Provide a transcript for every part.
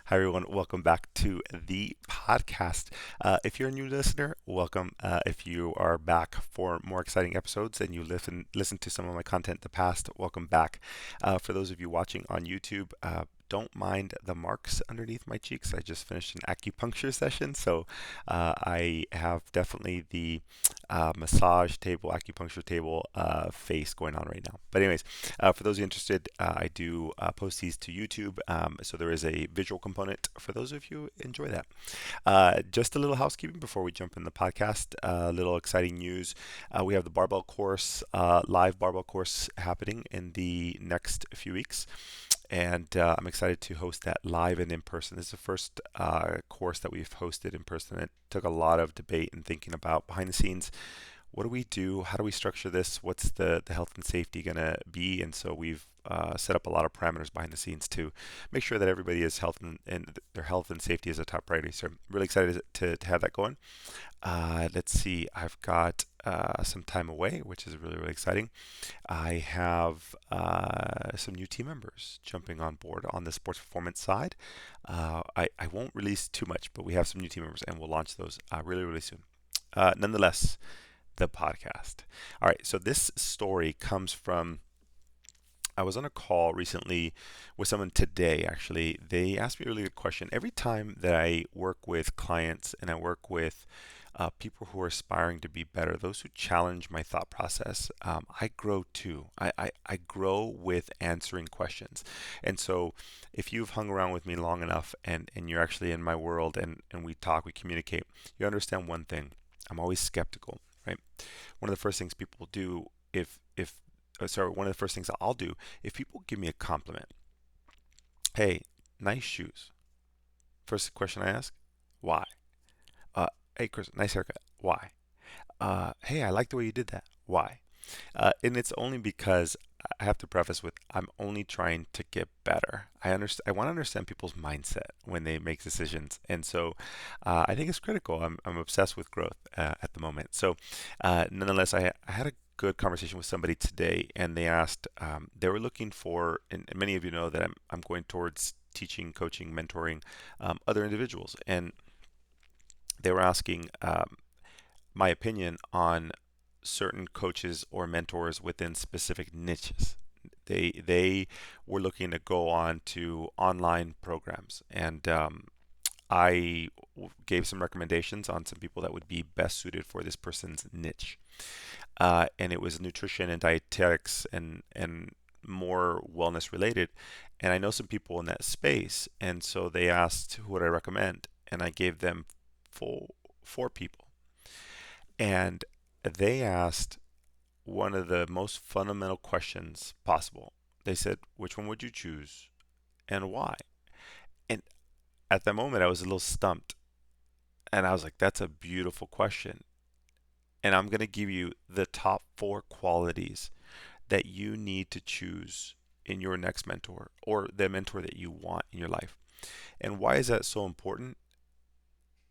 Hi, everyone. Welcome back to the podcast. If you're a new listener, welcome. If you are back for more exciting episodes and you listen to some of my content in the past, welcome back. For those of you watching on YouTube, don't mind the marks underneath my cheeks. I just finished an acupuncture session, so I have definitely the massage table, acupuncture table face going on right now. But anyways, for those interested, I do post these to YouTube, so there is a visual component for those of you who enjoy that. Just a little housekeeping before we jump in the podcast. A little exciting news. We have the barbell course, live barbell course happening in the next few weeks. And I'm excited to host that live and in person. This is the first course that we've hosted in person. It took a lot of debate and thinking about behind the scenes. What do we do? How do we structure this? What's the health and safety going to be? And so we've set up a lot of parameters behind the scenes to make sure that everybody is health and their health and safety is a top priority. So I'm really excited to have that going. Let's see, I've got some time away, which is really, really exciting. I have some new team members jumping on board on the sports performance side. I won't release too much, but we have some new team members and we'll launch those really, really soon. Nonetheless, the podcast. All right, so this story comes from I was on a call recently with someone today, actually. They asked me a really good question. Every time that I work with clients and I work with people who are aspiring to be better, those who challenge my thought process, I grow too. I grow with answering questions. And so if you've hung around with me long enough and you're actually in my world and we talk, we communicate, you understand one thing. I'm always skeptical, right? One of the first things people do if one of the first things I'll do if people give me a compliment. Hey, nice shoes. First question I ask, why? Uh, hey, Chris, nice haircut. Why? Hey, I like the way you did that. Why? And it's only because I have to preface with I'm only trying to get better. I want to understand people's mindset when they make decisions, and so I think it's critical. I'm obsessed with growth at the moment. So, nonetheless, I had a good conversation with somebody today, and they asked they were looking for, and many of you know that I'm going towards teaching, coaching, mentoring other individuals, and they were asking my opinion on certain coaches or mentors within specific niches. They were looking to go on to online programs, and gave some recommendations on some people that would be best suited for this person's niche. And it was nutrition and dietetics and more wellness related. And I know some people in that space, and so they asked who would I recommend, and I gave them four people. And they asked one of the most fundamental questions possible. They said, which one would you choose and why? And at that moment, I was a little stumped. And I was like, that's a beautiful question. And I'm going to give you the top four qualities that you need to choose in your next mentor or the mentor that you want in your life. And why is that so important?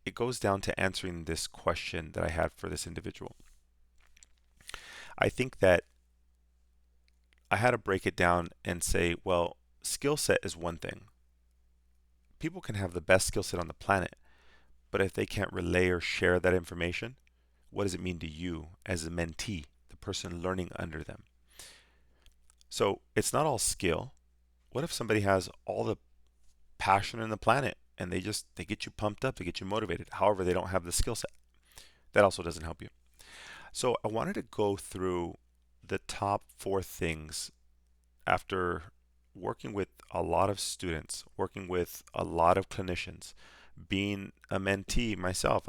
It goes down to answering this question that I had for this individual. I think that I had to break it down and say, well, skill set is one thing. People can have the best skill set on the planet, but if they can't relay or share that information, what does it mean to you as a mentee, the person learning under them? So it's not all skill. What if somebody has all the passion in the planet and they get you pumped up, they get you motivated. However, they don't have the skill set. That also doesn't help you. So I wanted to go through the top four things after working with a lot of students, working with a lot of clinicians, being a mentee myself.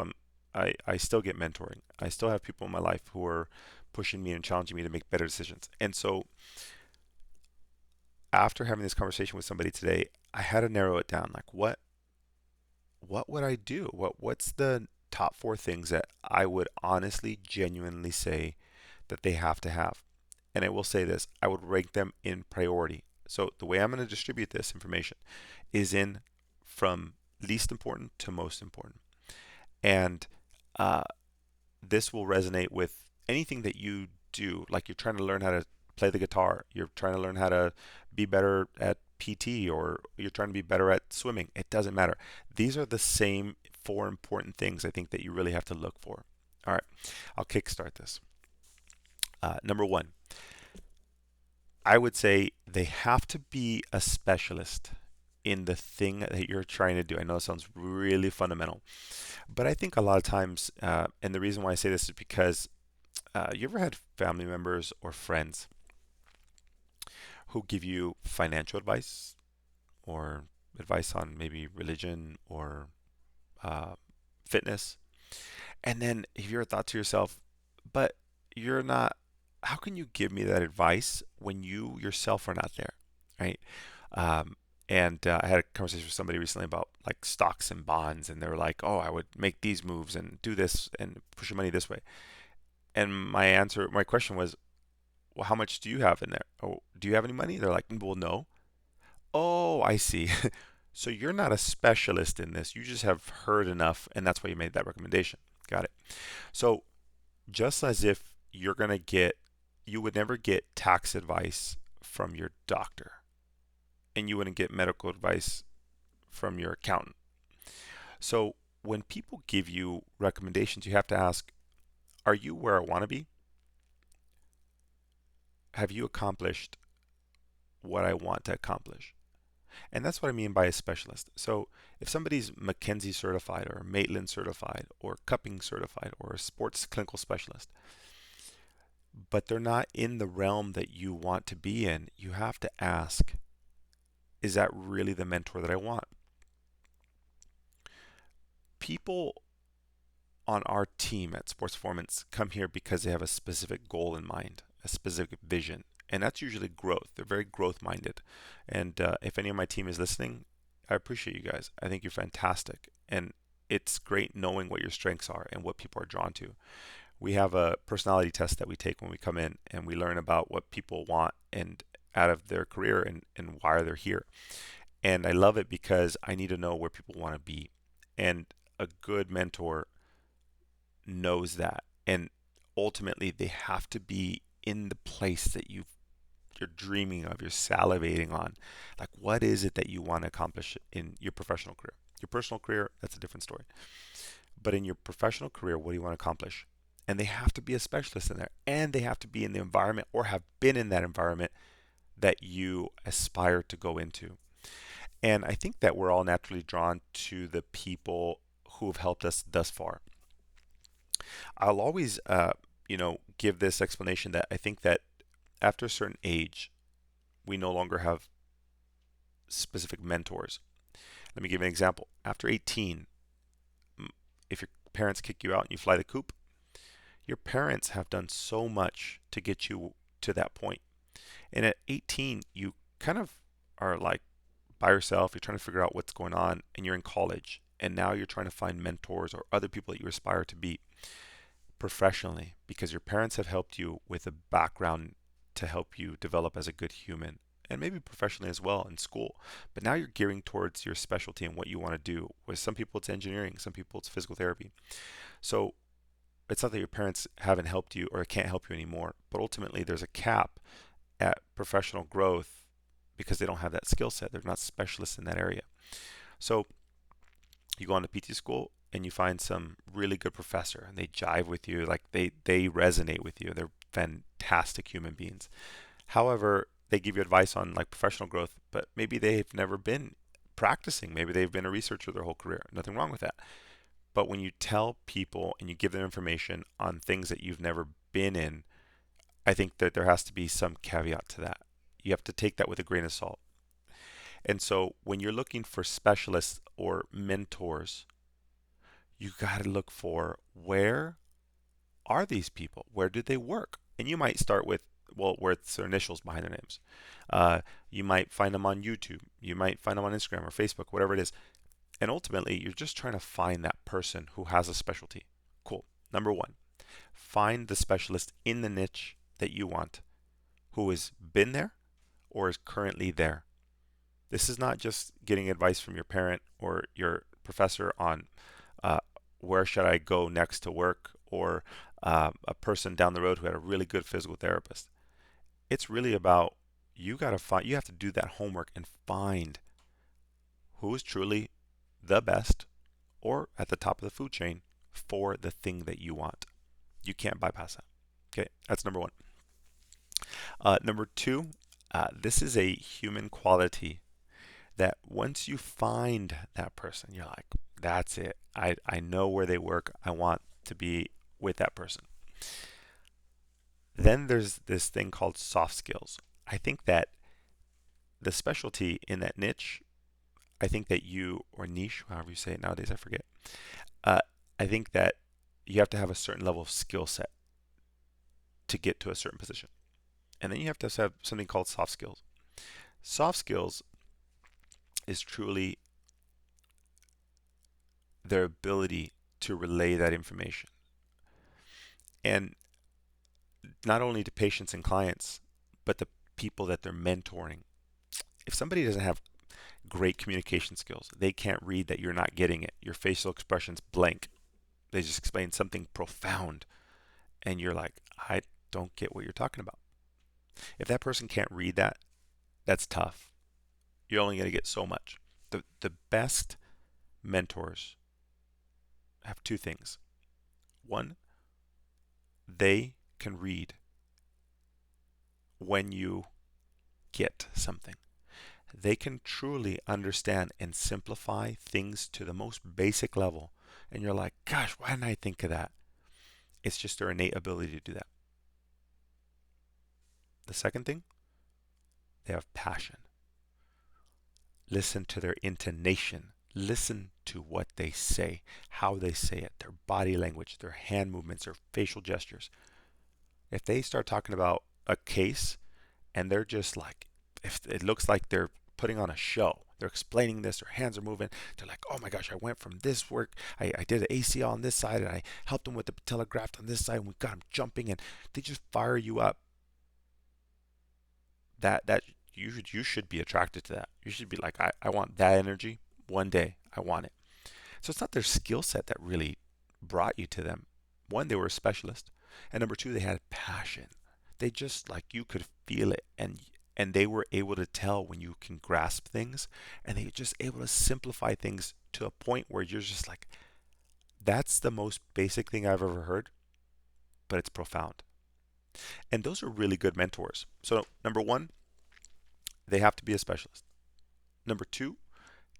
I still get mentoring. I still have people in my life who are pushing me and challenging me to make better decisions. And so after having this conversation with somebody today, I had to narrow it down. Like what would I do? What's the top four things that I would honestly, genuinely say that they have to have? And I will say this, I would rank them in priority. So the way I'm going to distribute this information is in from least important to most important. And uh, this will resonate with anything that you do. Like you're trying to learn how to play the guitar, you're trying to learn how to be better at PT or you're trying to be better at swimming. It doesn't matter. These are the same four important things I think that you really have to look for. All right, I'll kickstart this. Number one, I would say they have to be a specialist in the thing that you're trying to do. I know it sounds really fundamental, but I think a lot of times, and the reason why I say this is because you ever had family members or friends who give you financial advice or advice on maybe religion or uh, fitness, and then if you ever thought to yourself, but you're not, how can you give me that advice when you yourself are not there, right? Um, and I had a conversation with somebody recently about like stocks and bonds, and they were like, "Oh, I would make these moves and do this and push your money this way." And my question was, "Well, how much do you have in there? Oh, do you have any money?" They're like, "Well, no." Oh, I see. So you're not a specialist in this. You just have heard enough, and that's why you made that recommendation. Got it. So just as if you would never get tax advice from your doctor, and you wouldn't get medical advice from your accountant. So when people give you recommendations, you have to ask, are you where I want to be? Have you accomplished what I want to accomplish? And that's what I mean by a specialist. So if somebody's McKinsey certified or Maitland certified or cupping certified or a sports clinical specialist, but they're not in the realm that you want to be in, you have to ask, is that really the mentor that I want? People on our team at Sports Performance come here because they have a specific goal in mind, a specific vision, and that's usually growth. They're very growth minded. And if any of my team is listening, I appreciate you guys. I think you're fantastic. And it's great knowing what your strengths are and what people are drawn to. We have a personality test that we take when we come in, and we learn about what people want and out of their career and why they're here. And I love it because I need to know where people want to be. And a good mentor knows that. And ultimately, they have to be in the place that you're dreaming of, you're salivating on. Like, what is it that you want to accomplish in your professional career? Your personal career, that's a different story. But in your professional career, what do you want to accomplish? And they have to be a specialist in there, and they have to be in the environment or have been in that environment that you aspire to go into. And I think that we're all naturally drawn to the people who have helped us thus far. I'll always, give this explanation that I think that after a certain age, we no longer have specific mentors. Let me give you an example. After 18, if your parents kick you out and you fly the coop, your parents have done so much to get you to that point. And at 18, you kind of are like by yourself. You're trying to figure out what's going on, and you're in college. And now you're trying to find mentors or other people that you aspire to be professionally because your parents have helped you with a background to help you develop as a good human and maybe professionally as well in school. But now you're gearing towards your specialty and what you want to do. With some people, it's engineering, some people, it's physical therapy. So it's not that your parents haven't helped you or can't help you anymore, but ultimately there's a cap at professional growth because they don't have that skill set. They're not specialists in that area. So you go on to PT school and you find some really good professor and they jive with you, like they resonate with you. They're fantastic human beings. However, they give you advice on like professional growth, but maybe they've never been practicing. Maybe they've been a researcher their whole career. Nothing wrong with that. But when you tell people and you give them information on things that you've never been in, I think that there has to be some caveat to that. You have to take that with a grain of salt. And so when you're looking for specialists or mentors, you got to look for where are these people? Where do they work? And you might start with, well, where it's their initials behind their names. You might find them on YouTube. You might find them on Instagram or Facebook, whatever it is. And ultimately, you're just trying to find that person who has a specialty. Cool. Number one, find the specialist in the niche that you want who has been there or is currently there. This is not just getting advice from your parent or your professor on uh, where should I go next to work or a person down the road who had a really good physical therapist. It's really about You have to do that homework and find who is truly the best or at the top of the food chain for the thing that you want. You can't bypass that. Okay, that's number one. Number two, this is a human quality that once you find that person, you're like, that's it. I know where they work. I want to be with that person. Then there's this thing called soft skills. I think that the specialty in that niche, I think that you, or niche, however you say it nowadays, I forget. Uh, I think that you have to have a certain level of skill set to get to a certain position. And then you have to have something called soft skills. Soft skills is truly their ability to relay that information. And not only to patients and clients, but the people that they're mentoring. If somebody doesn't have great communication skills, they can't read that you're not getting it. Your facial expression's blank. They just explain something profound, and you're like, I don't get what you're talking about. If that person can't read that, that's tough. You're only going to get so much. The best mentors have two things. One, they can read when you get something. They can truly understand and simplify things to the most basic level. And you're like, gosh, why didn't I think of that? It's just their innate ability to do that. The second thing, they have passion. Listen to their intonation. Listen to what they say, how they say it, their body language, their hand movements, their facial gestures. If they start talking about a case and they're just like, if it looks like they're putting on a show, they're explaining this, their hands are moving, they're like, oh my gosh, I went from this work, I did an ACL on this side, and I helped them with the patella graft on this side, and we got them jumping, and they just fire you up. That you should be attracted to that. You should be like, I want that energy one day. I want it. So it's not their skill set that really brought you to them. One, they were a specialist, and number two, they had passion. They just like you could feel it, and they were able to tell when you can grasp things, and they were just able to simplify things to a point where you're just like, that's the most basic thing I've ever heard, but it's profound. And those are really good mentors. So number one, they have to be a specialist. Number two,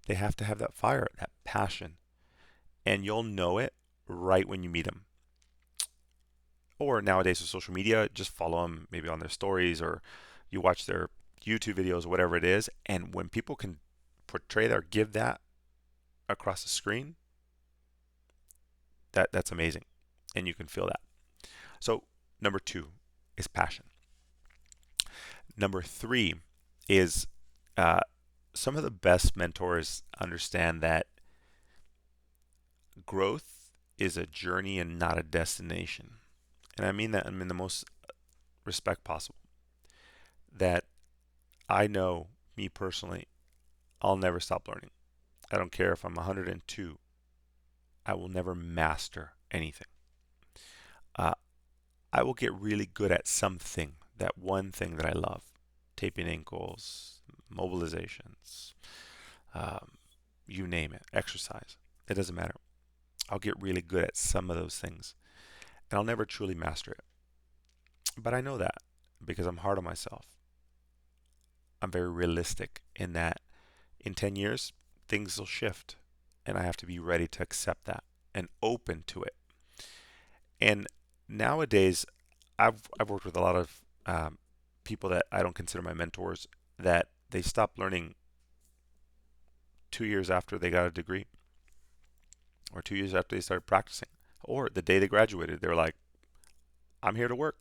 they have to have that fire, that passion, and you'll know it right when you meet them. Or nowadays with social media, just follow them maybe on their stories, or you watch their YouTube videos, whatever it is. And when people can portray that or give that across the screen, that's amazing. And you can feel that. So number two is passion. Number three is some of the best mentors understand that growth is a journey and not a destination. And I mean that in the most respect possible. That I know, me personally, I'll never stop learning. I don't care if I'm 102. I will never master anything. Uh, I will get really good at something, that one thing that I love. Taping ankles, mobilizations, um, you name it, exercise. It doesn't matter. I'll get really good at some of those things, and I'll never truly master it. But I know that because I'm hard on myself. I'm very realistic in that in 10 years, things will shift, and I have to be ready to accept that and open to it. And nowadays, I've worked with a lot of people that I don't consider my mentors, that they stopped learning 2 years after they got a degree, or 2 years after they started practicing, or the day they graduated. They were like, I'm here to work.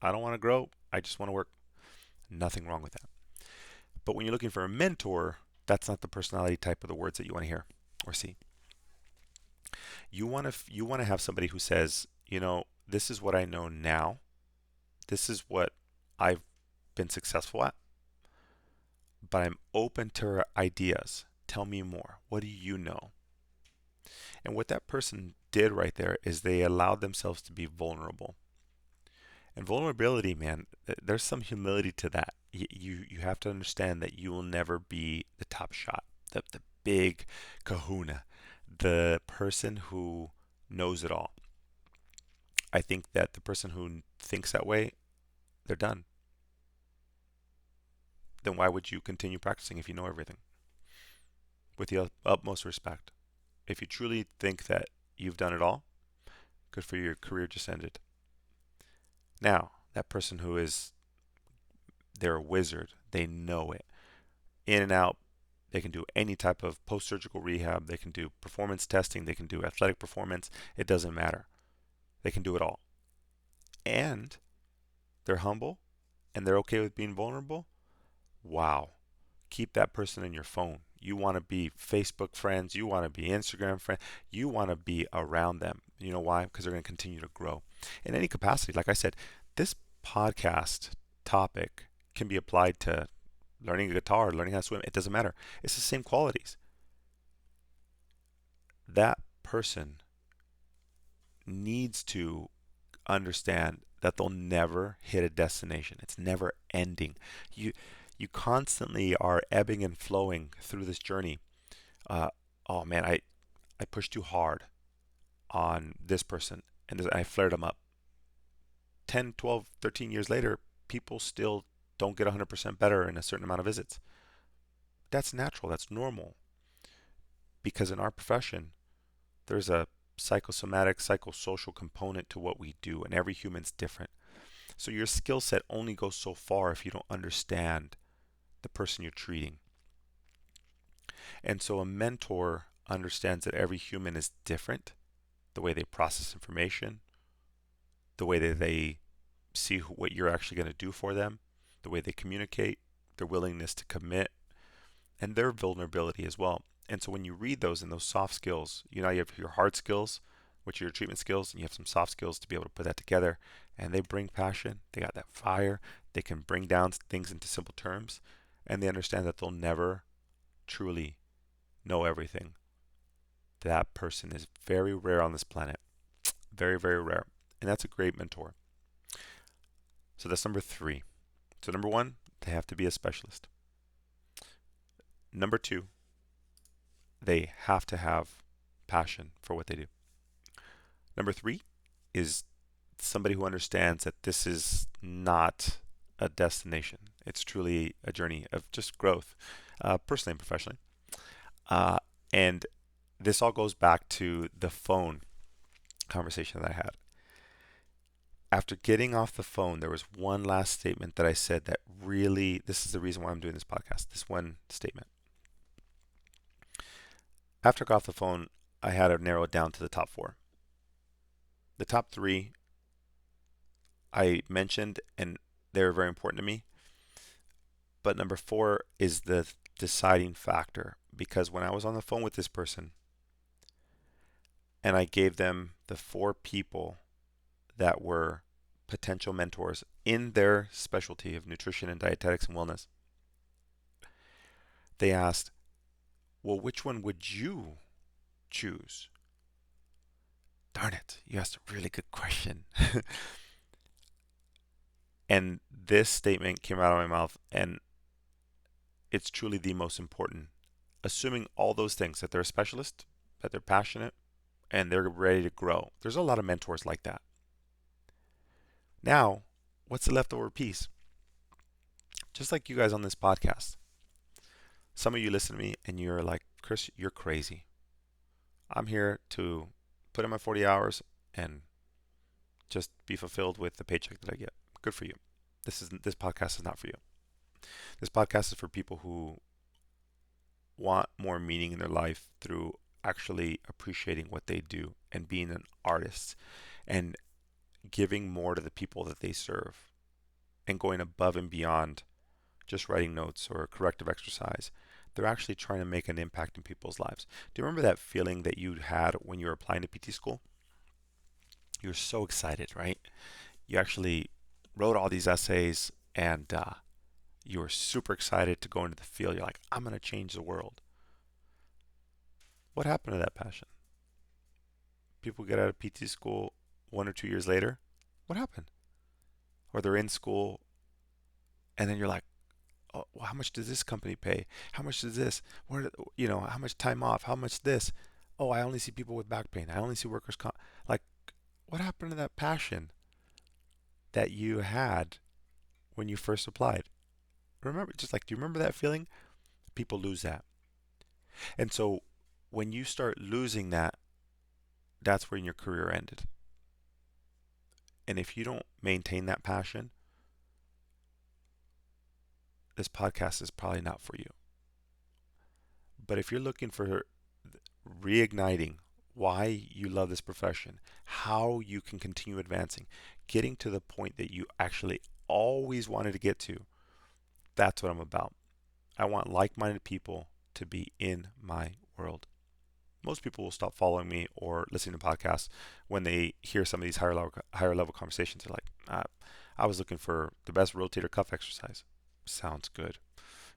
I don't want to grow. I just want to work. Nothing wrong with that. But when you're looking for a mentor, that's not the personality type of the words that you want to hear or see. You want to have somebody who says, this is what I know now. This is what I've been successful at, but I'm open to ideas. Tell me more. What do you know? And what that person did right there is they allowed themselves to be vulnerable. And vulnerability, man, there's some humility to that. You have to understand that you will never be the top shot, the big kahuna, the person who knows it all. I think that the person who thinks that way, they're done. Then why would you continue practicing if you know everything? With the utmost respect. If you truly think that you've done it all, good for you, your career just ended. Now, that person who is, they're a wizard, they know it. In and out, they can do any type of post-surgical rehab, they can do performance testing, they can do athletic performance, it doesn't matter. They can do it all. And they're humble and they're okay with being vulnerable. Wow. Keep that person in your phone. You want to be Facebook friends, you want to be Instagram friends, you want to be around them. You know why? Because they're going to continue to grow in any capacity. Like I said, this podcast topic can be applied to learning a guitar, learning how to swim. It doesn't matter. It's the same qualities. That person needs to understand that they'll never hit a destination. It's never ending. You you constantly are ebbing and flowing through this journey. Uh, oh man, I pushed too hard on this person and I flared them up. 10, 12, 13 years later, people still don't get 100% better in a certain amount of visits. That's natural. That's normal. Because in our profession, there's a psychosomatic, psychosocial component to what we do, and every human's different. So your skill set only goes so far if you don't understand the person you're treating. And so a mentor understands that every human is different, the way they process information, the way that they see what you're actually going to do for them, the way they communicate, their willingness to commit, and their vulnerability as well. And so when you read those and those soft skills, you know, you have your hard skills, which are your treatment skills, and you have some soft skills to be able to put that together. And they bring passion, they got that fire, they can bring down things into simple terms, and they understand that they'll never truly know everything. That person is very rare on this planet. Very, very rare. And that's a great mentor. So that's number 3. So number 1, they have to be a specialist. Number 2, they have to have passion for what they do. Number 3 is somebody who understands that this is not a destination. It's truly a journey of just growth, personally and professionally. And this all goes back to the phone conversation that I had. After getting off the phone, there was one last statement that I said that really, this is the reason why I'm doing this podcast, this one statement. After I got off the phone, I had to narrow it down to the top 4. The top 3 I mentioned, and they're very important to me. But number 4 is the deciding factor, because when I was on the phone with this person and I gave them the 4 people that were potential mentors in their specialty of nutrition and dietetics and wellness, they asked, well, which one would you choose? Darn it, you asked a really good question. And this statement came out of my mouth, and it's truly the most important. Assuming all those things, that they're a specialist, that they're passionate, and they're ready to grow. There's a lot of mentors like that. Now, what's the leftover piece? Just like you guys on this podcast. Some of you listen to me and you're like, Chris, you're crazy. I'm here to put in my 40 hours and just be fulfilled with the paycheck that I get. Good for you. This podcast is not for you. This podcast is for people who want more meaning in their life through actually appreciating what they do and being an artist and giving more to the people that they serve and going above and beyond just writing notes or corrective exercise. They're actually trying to make an impact in people's lives. Do you remember that feeling that you had when you were applying to PT school? You were so excited, right? You actually wrote all these essays and you were super excited to go into the field. You're like, I'm going to change the world. What happened to that passion? People get out of PT school 1 or 2 years later. What happened? or they're in school, and then you're like, oh, well, how much does this company pay? How much does this? How much time off? How much this? Oh, I only see people with back pain. I only see workers' comp. Like, what happened to that passion that you had when you first applied? Remember, just like, do you remember that feeling? People lose that. And so when you start losing that, that's when your career ended. And if you don't maintain that passion, this podcast is probably not for you. But if you're looking for reigniting why you love this profession, how you can continue advancing, getting to the point that you actually always wanted to get to, that's what I'm about. I want like-minded people to be in my world. Most people will stop following me or listening to podcasts when they hear some of these higher level conversations. They're like, I was looking for the best rotator cuff exercise. Sounds good.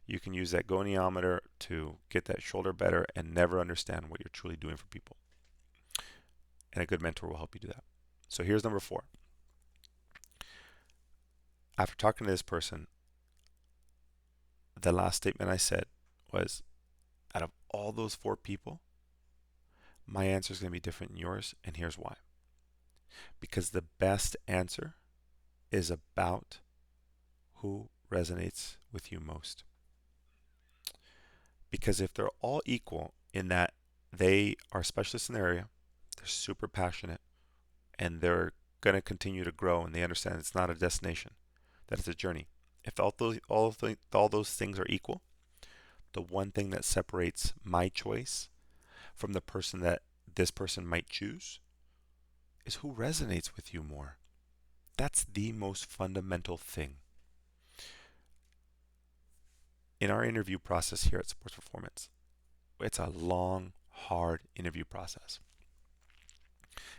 You can use that goniometer to get that shoulder better and never understand what you're truly doing for people. And a good mentor will help you do that. So here's number 4. After talking to this person, the last statement I said was, out of all those 4 people, my answer is going to be different than yours, and here's why. Because the best answer is about who resonates with you most. Because if they're all equal in that they are specialists in their area, they're super passionate, and they're going to continue to grow, and they understand it's not a destination, that it's a journey. If all those things are equal, the one thing that separates my choice from the person that this person might choose is who resonates with you more. That's the most fundamental thing. In our interview process here at Sports Performance, it's a long, hard interview process.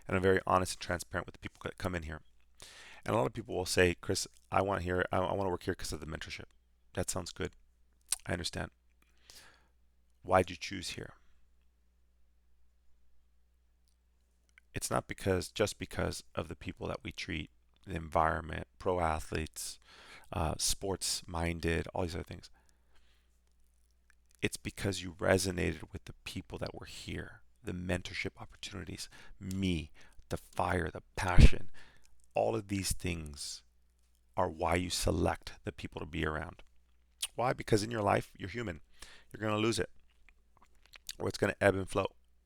And I'm very honest and transparent with the people that come in here. And a lot of people will say, Chris, I want to work here because of the mentorship. That sounds good. I understand. Why'd you choose here? It's not just because of the people that we treat, the environment, pro athletes, sports minded, all these other things. It's because you resonated with the people that were here, the mentorship opportunities, me, the fire, the passion. All of these things are why you select the people to be around. Why? Because in your life, you're human. You're going to lose it, or it's going to ebb and flow.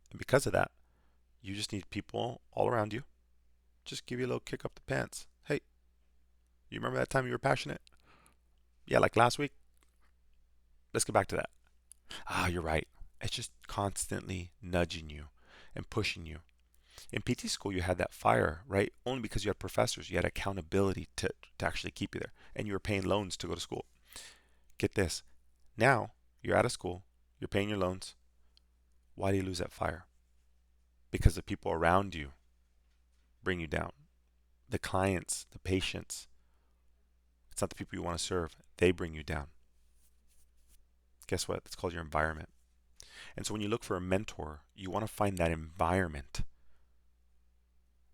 And because of that, you just need people all around you. Just give you a little kick up the pants. Hey, you remember that time you were passionate? Yeah, like last week? Let's get back to that. Ah, you're right. It's just constantly nudging you and pushing you. In PT school, you had that fire, right? Only because you had professors. You had accountability to actually keep you there. And you were paying loans to go to school. Get this. Now, you're out of school. You're paying your loans. Why do you lose that fire? Because the people around you bring you down. The clients, the patients. It's not the people you want to serve. They bring you down. Guess what? It's called your environment. And so when you look for a mentor, you want to find that environment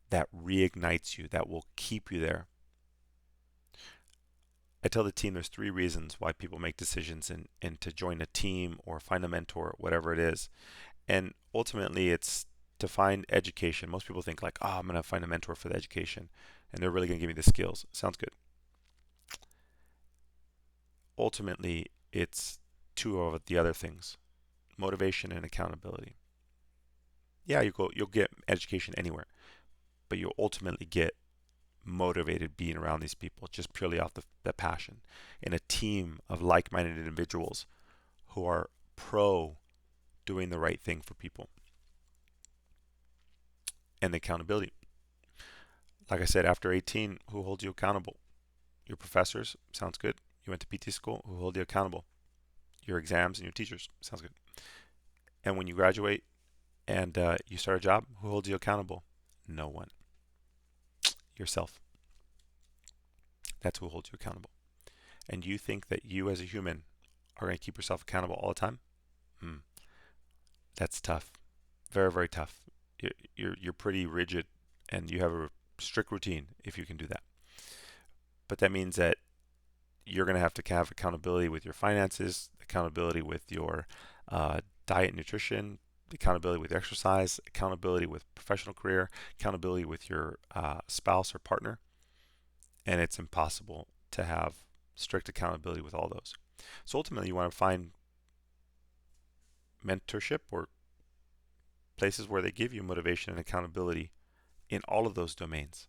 that reignites you, that will keep you there. I tell the team there's 3 reasons why people make decisions and to join a team or find a mentor, whatever it is. And ultimately, it's to find education. Most people think like, oh, I'm going to find a mentor for the education, and they're really going to give me the skills. Sounds good. Ultimately, it's 2 of the other things, motivation and accountability. Yeah, you'll get education anywhere, but you'll ultimately get motivated being around these people just purely off the passion in a team of like-minded individuals who are pro doing the right thing for people. And the accountability. Like I said, after 18, who holds you accountable? Your professors. Sounds good. You went to PT school. Who hold you accountable? Your exams and your teachers. Sounds good. And when you graduate and you start a job, who holds you accountable? No one. Yourself. That's who holds you accountable. And you think that you as a human are going to keep yourself accountable all the time? That's tough. Very, very tough. You're pretty rigid, and you have a strict routine if you can do that. but that means that you're going to have accountability with your finances, accountability with your diet and nutrition, accountability with exercise, accountability with professional career, accountability with your spouse or partner. And it's impossible to have strict accountability with all those. So ultimately, you want to find mentorship or places where they give you motivation and accountability in all of those domains.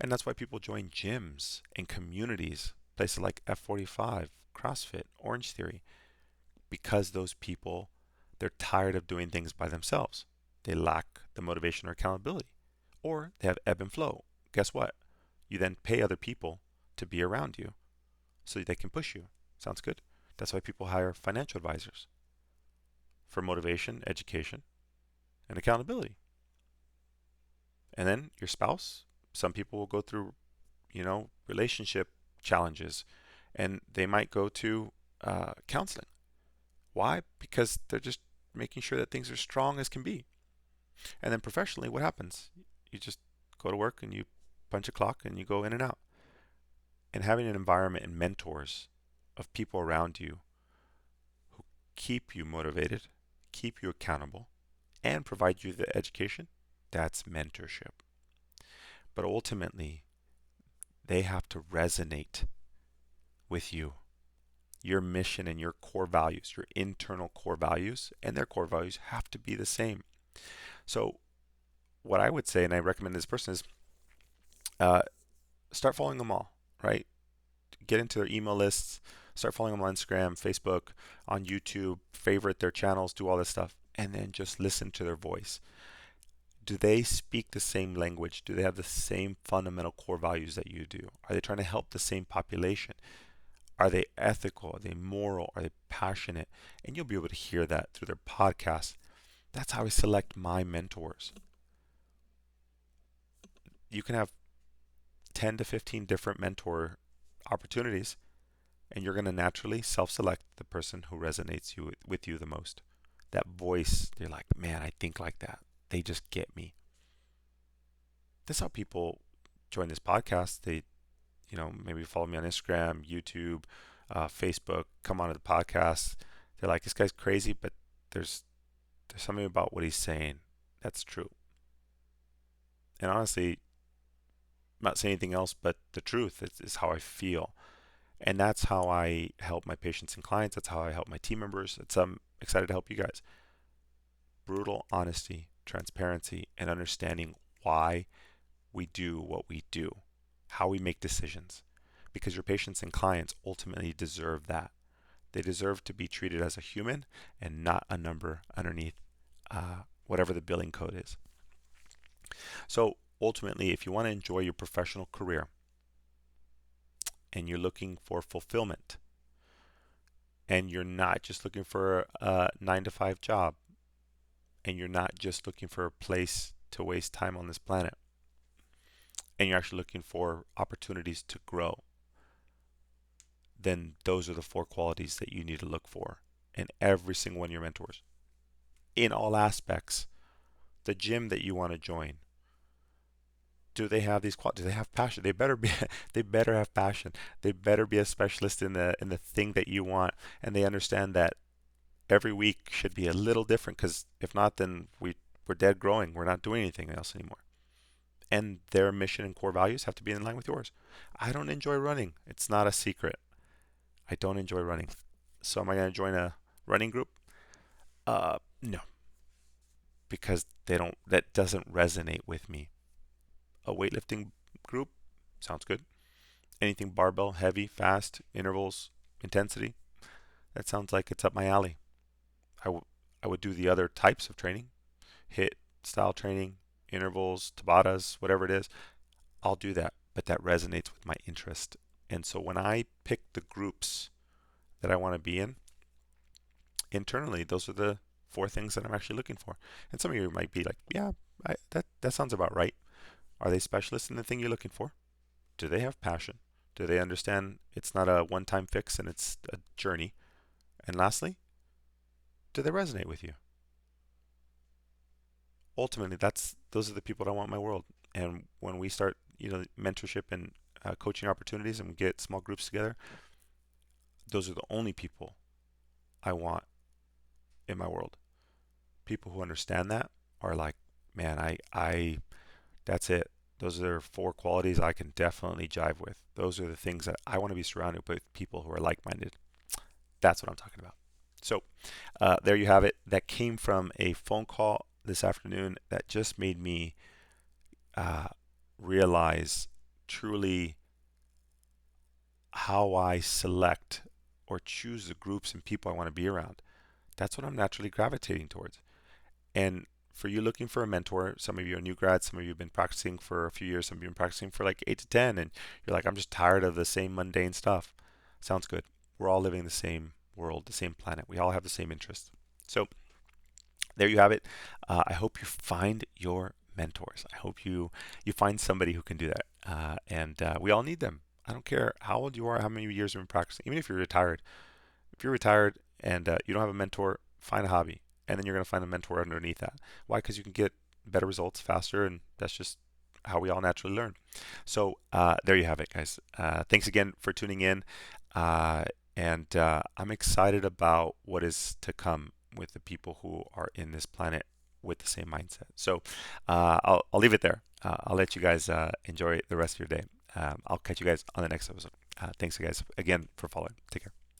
And that's why people join gyms and communities, places like F45, CrossFit, Orange Theory, because those people, they're tired of doing things by themselves. They lack the motivation or accountability, or they have ebb and flow. Guess what? You then pay other people to be around you so they can push you. Sounds good? That's why people hire financial advisors for motivation, education, and accountability. And then your spouse, some people will go through, relationship challenges, and they might go to counseling. Why? Because they're just making sure that things are strong as can be. And then professionally, what happens? You just go to work and you punch a clock and you go in and out. And having an environment and mentors of people around you who keep you motivated, keep you accountable, and provide you the education, that's mentorship. But ultimately, they have to resonate with you. Your mission and your core values, your internal core values, and their core values have to be the same. So, what I would say, and I recommend this person, is start following them all, right? Get into their email lists, start following them on Instagram, Facebook, on YouTube, favorite their channels, do all this stuff, and then just listen to their voice. Do they speak the same language? Do they have the same fundamental core values that you do? Are they trying to help the same population? Are they ethical? Are they moral? Are they passionate? And you'll be able to hear that through their podcast. That's how I select my mentors. You can have 10 to 15 different mentor opportunities, and you're going to naturally self-select the person who resonates with you the most. That voice, you're like, man, I think like that. They just get me. That's how people join this podcast. They, maybe follow me on Instagram, YouTube, Facebook, come onto the podcast. They're like, this guy's crazy, but there's something about what he's saying that's true. And honestly, I'm not saying anything else but the truth is how I feel. And that's how I help my patients and clients. That's how I help my team members. I'm excited to help you guys. Brutal honesty, transparency, and understanding why we do what we do, how we make decisions. Because your patients and clients ultimately deserve that. They deserve to be treated as a human and not a number underneath whatever the billing code is. So ultimately, if you want to enjoy your professional career and you're looking for fulfillment, and you're not just looking for a 9 to 5 job, and you're not just looking for a place to waste time on this planet, and you're actually looking for opportunities to grow, then those are the 4 qualities that you need to look for in every single one of your mentors. In all aspects, the gym that you want to join, do they have these qualities? Do they have passion? They better be. They better have passion. They better be a specialist in the thing that you want, and they understand that every week should be a little different. Because if not, then we're dead growing. We're not doing anything else anymore. And their mission and core values have to be in line with yours. I don't enjoy running. It's not a secret. I don't enjoy running. So am I going to join a running group? No, because that doesn't resonate with me. A weightlifting group sounds good. Anything barbell, heavy, fast, intervals, intensity, that sounds like it's up my alley. I would do the other types of training, HIIT style training, intervals, Tabatas, whatever it is. I'll do that, but that resonates with my interest. And so when I pick the groups that I want to be in, internally, those are the 4 things that I'm actually looking for. And some of you might be like, yeah, that sounds about right. Are they specialists in the thing you're looking for? Do they have passion? Do they understand it's not a one-time fix and it's a journey? And lastly, do they resonate with you? Ultimately, those are the people that I want in my world. And when we start, mentorship and coaching opportunities and we get small groups together, those are the only people I want in my world. People who understand that are like, man, I that's it. Those are 4 qualities I can definitely jive with. Those are the things that I want to be surrounded with, people who are like-minded. That's what I'm talking about. So there you have it. That came from a phone call this afternoon that just made me uh, realize truly how I select or choose the groups and people I want to be around. That's what I'm naturally gravitating towards. And for you looking for a mentor, some of you are new grads, some of you have been practicing for a few years, some of you have been practicing for like 8 to 10, and you're like, I'm just tired of the same mundane stuff. Sounds good. We're all living the same world, the same planet. We all have the same interests. So there you have it. I hope you find your mentors. I hope you find somebody who can do that. And we all need them. I don't care how old you are, how many years you've been practicing. Even if you're retired, and you don't have a mentor, find a hobby, and then you're going to find a mentor underneath that. Why? Because you can get better results faster, and that's just how we all naturally learn. So there you have it, guys. Thanks again for tuning in, and I'm excited about what is to come with the people who are in this planet with the same mindset. So I'll leave it there. I'll let you guys enjoy the rest of your day. I'll catch you guys on the next episode. Thanks, guys, again for following. Take care.